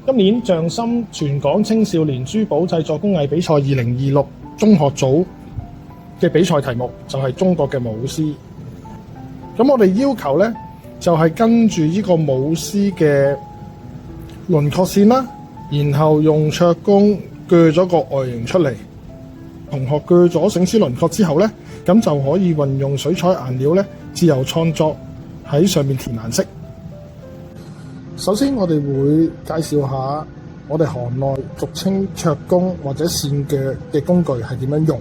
今年匠心全港青少年珠寶製作工藝比賽2026中學組嘅比賽題目就係中國嘅舞獅。咁我哋要求呢，就係跟住呢個舞獅嘅輪廓線啦，然後用桌工鋸咗個外形出嚟。同學鋸咗醒獅輪廓之後呢，咁就可以運用水彩顏料呢，自由創作喺上面填顏色。首先我哋會介紹下我哋行內俗稱桌工或者線鋸嘅工具係點樣用。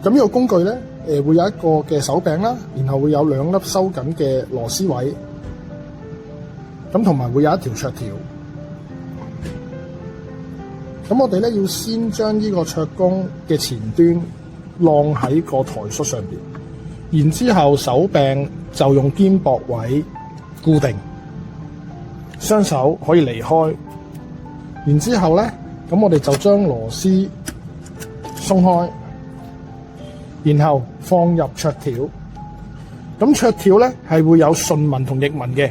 咁呢個工具呢，會有一個嘅手柄啦，然後會有兩粒收緊嘅螺絲位，咁同埋會有一條桌條。咁我哋咧要先將呢個桌工嘅前端晾喺個台恤上邊，然之後手柄就用肩膊位固定，雙手可以離開。然之後咧，咁我哋就將螺絲鬆開，然後放入桌條。咁桌條咧係會有順紋同逆紋嘅。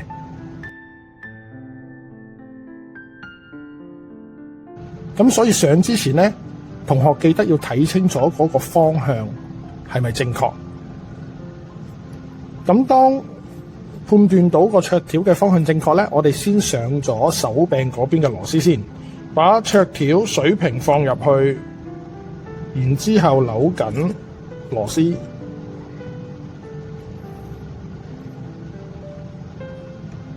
咁所以上之前呢，同學記得要睇清楚嗰個方向係咪正確。咁當判斷到個桌條嘅方向正確呢，我哋先上咗手柄嗰邊嘅螺絲先，把桌條水平放入去，然之後扭緊螺絲，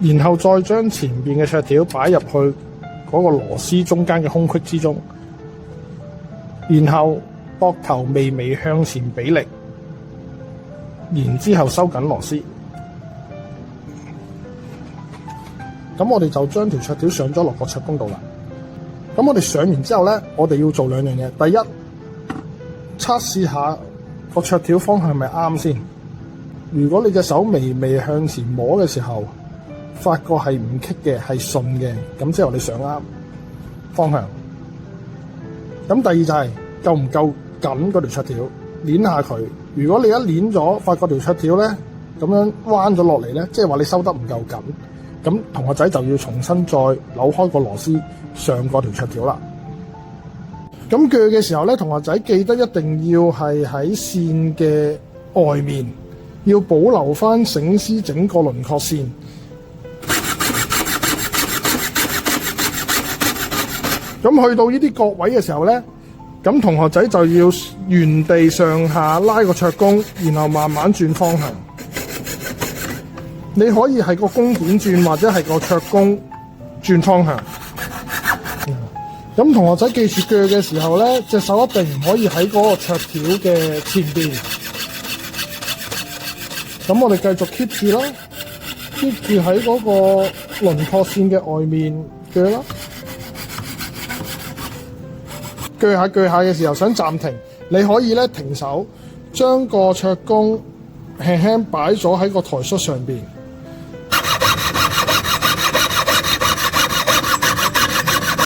然後再將前邊嘅桌條擺入去嗰個螺絲中間嘅空隙之中，然後膊頭微微向前俾力，然之後收緊螺絲。咁我哋就將條桌條上咗落個桌工度啦。咁我哋上完之後呢，我哋要做兩樣嘢。第一，測試下個桌條方向係咪啱先。如果你隻手微微向前摸嘅時候，發覺係唔棘嘅，係順嘅，咁之後你上啱方向。咁第二就係夠唔夠緊嗰條桌條，捏下佢。如果你一捏咗，發覺條桌條咧咁樣彎咗落嚟咧，即係話你收得唔夠緊。咁同學仔就要重新再扭開個螺絲上嗰條桌條啦。咁鋸嘅時候咧，同學仔記得一定要係喺線嘅外面，要保留翻醒獅整個輪廓線。咁去到呢啲角位嘅時候咧，咁同學仔就要原地上下拉個桌工，然後慢慢轉方向。你可以係個工件轉，或者係個桌工轉方向。咁同學仔記住鋸嘅時候咧，隻手一定唔可以喺嗰個桌條嘅前邊。咁我哋繼續 keep 住啦，keep 住喺嗰個輪廓線嘅外面鋸啦。鋸下嘅時候想暫停，你可以咧停手，將個桌工輕輕擺咗喺個台恤上邊。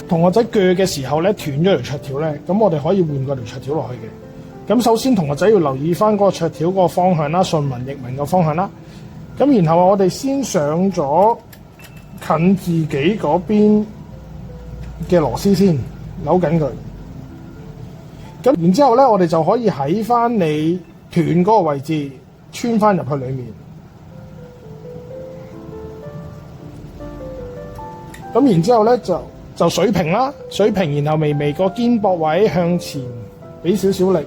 同學仔鋸嘅時候咧斷咗條桌條咧，咁我哋可以換個條桌條落去嘅。咁首先同學仔要留意翻嗰個桌條嗰個方向啦，順紋逆紋嘅方向啦。咁然後我哋先上咗近自己嗰邊嘅螺絲先，扭緊佢。咁然之後咧，我哋就可以喺翻你斷嗰個位置穿翻入去裡面。咁然之後咧就水平啦，水平，然後微微個肩膊位向前俾少少力，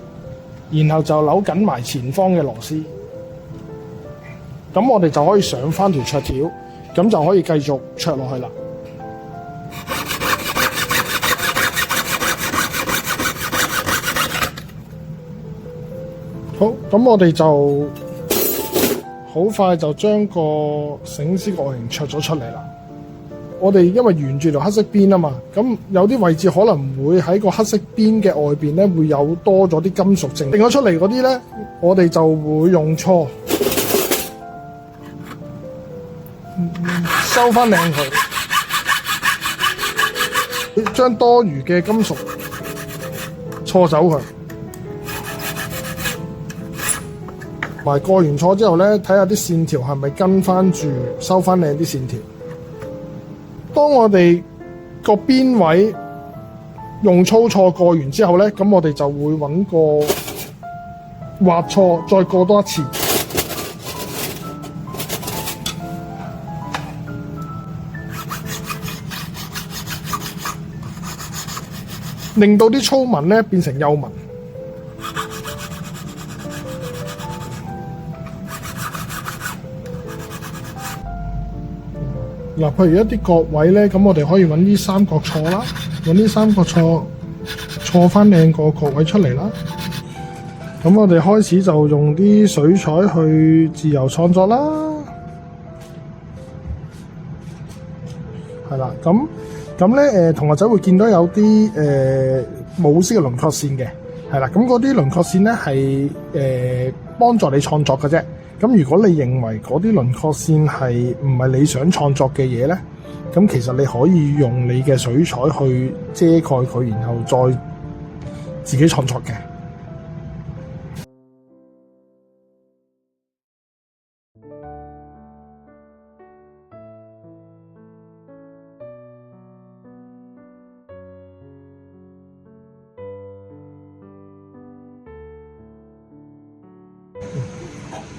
然後就扭緊埋前方嘅螺絲。咁我哋就可以上翻條桌條，咁就可以繼續桌落去啦。好，咁我哋就好快就將個醒獅外形桌咗出嚟啦。我哋因為沿住條黑色邊啊嘛，咁有啲位置可能會喺個黑色邊嘅外邊咧，會有多咗啲金屬剩。定咗出嚟嗰啲咧，我哋就會用銼收翻靚佢，將多餘嘅金屬銼走佢。埋過完銼之後咧，睇下啲線條係咪跟翻住，收翻靚啲線條。當我哋個邊位用粗錯過完之後咧，咁我哋就會揾個滑錯再過多一次，令到啲粗紋咧變成幼紋。嗱，譬如一啲角位咧，咁我哋可以揾啲三角錯啦，揾啲三角錯翻靚個角位出嚟啦。咁我哋開始就用啲水彩去自由創作啦。係啦，咁咧同學仔會見到有啲冇絲嘅輪廓線嘅，係啦，咁嗰啲輪廓線咧係幫助你創作嘅啫。咁如果你認為嗰啲輪廓線係唔係你想創作嘅嘢咧，咁其實你可以用你嘅水彩去遮蓋佢，然後再自己創作嘅。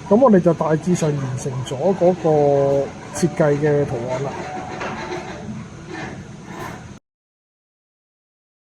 咁我哋就大致上完成咗嗰個設計嘅圖案啦。